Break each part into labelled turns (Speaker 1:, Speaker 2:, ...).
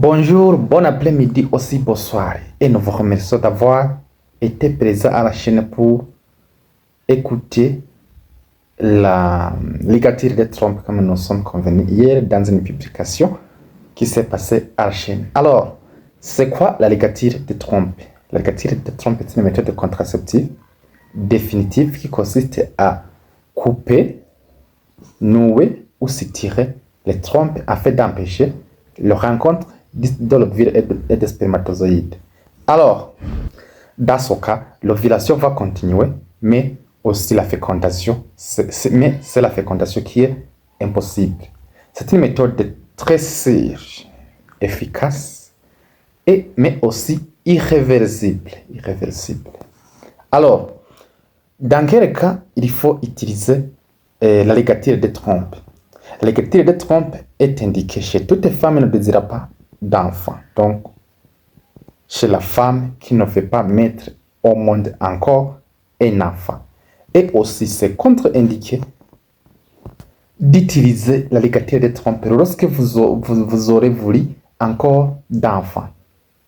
Speaker 1: Bonjour, bon après-midi aussi, bonsoir. Et nous vous remercions d'avoir été présent à la chaîne pour écouter la ligature de Trump comme nous sommes convenus hier dans une publication qui s'est passée à la chaîne. Alors, c'est quoi la ligature de Trump? La ligature de Trump est une méthode contraceptive définitive qui consiste à couper, nouer ou se tirer les trompes afin d'empêcher la rencontre de l'ovule et des spermatozoïdes. Alors, dans ce cas, l'ovulation va continuer, mais aussi la fécondation. Mais c'est la fécondation qui est impossible. C'est une méthode très sûre, efficace, mais aussi irréversible. Alors, dans quel cas il faut utiliser la ligature de Trump? La ligature de Trump est indiquée chez toute femme qui ne désire pas d'enfant. Donc, chez la femme qui ne veut pas mettre au monde encore un enfant. Et aussi, c'est contre-indiqué d'utiliser la ligature de Trump lorsque vous aurez voulu encore d'enfants.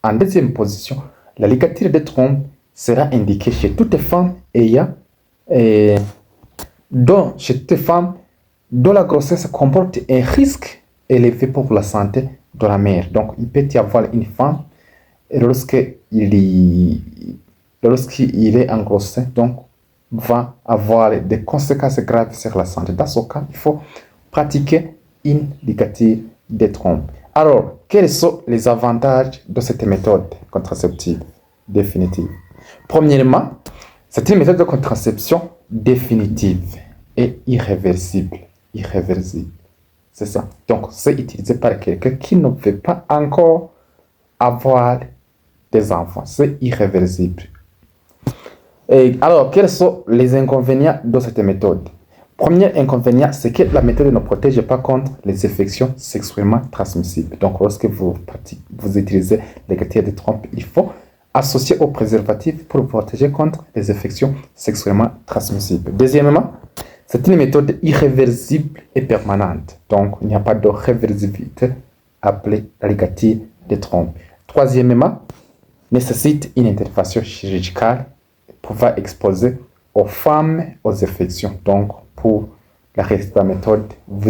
Speaker 1: En deuxième position, la ligature de Trump sera indiquée chez toute femme ayant chez toute femme dont la grossesse comporte un risque élevé pour la santé de la mère. Donc, il peut y avoir une femme lorsqu'il est en grossesse, donc va avoir des conséquences graves sur la santé. Dans ce cas, il faut pratiquer une ligature de Trump. Alors, quels sont les avantages de cette méthode contraceptive définitive? Premièrement, c'est une méthode de contraception définitive et irréversible. C'est ça. Donc, c'est utilisé par quelqu'un qui ne veut pas encore avoir des enfants. C'est irréversible. Et alors, quels sont les inconvénients de cette méthode? Premier inconvénient, c'est que la méthode ne protège pas contre les infections sexuellement transmissibles. Donc, lorsque vous utilisez les ligature de Trump, il faut associer au préservatif pour protéger contre les infections sexuellement transmissibles. Deuxièmement, c'est une méthode irréversible et permanente. Donc, il n'y a pas de réversibilité appelée la ligature de Trump. Troisièmement, nécessite une intervention chirurgicale pouvant exposer aux femmes aux infections. Donc, pour la reste de la méthode, vous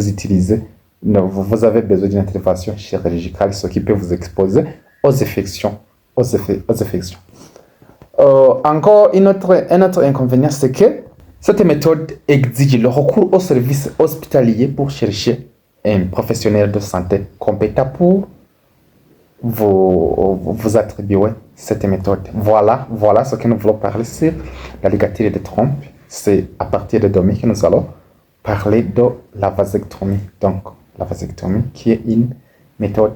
Speaker 1: avez besoin d'une intervention chirurgicale, ce qui peut vous exposer aux infections. Encore un autre inconvénient, c'est que cette méthode exige le recours au service hospitalier pour chercher un professionnel de santé compétent pour vous attribuer cette méthode. Voilà ce que nous voulons parler sur la ligature de Trump. C'est à partir de demain que nous allons parler de la vasectomie. Donc, la vasectomie qui est une méthode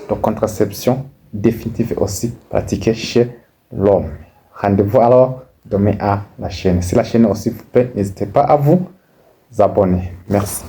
Speaker 1: de contraception définitive aussi pratiquée chez l'homme. Rendez-vous alors demain à la chaîne. Si la chaîne aussi vous plaît, n'hésitez pas à vous abonner. Merci.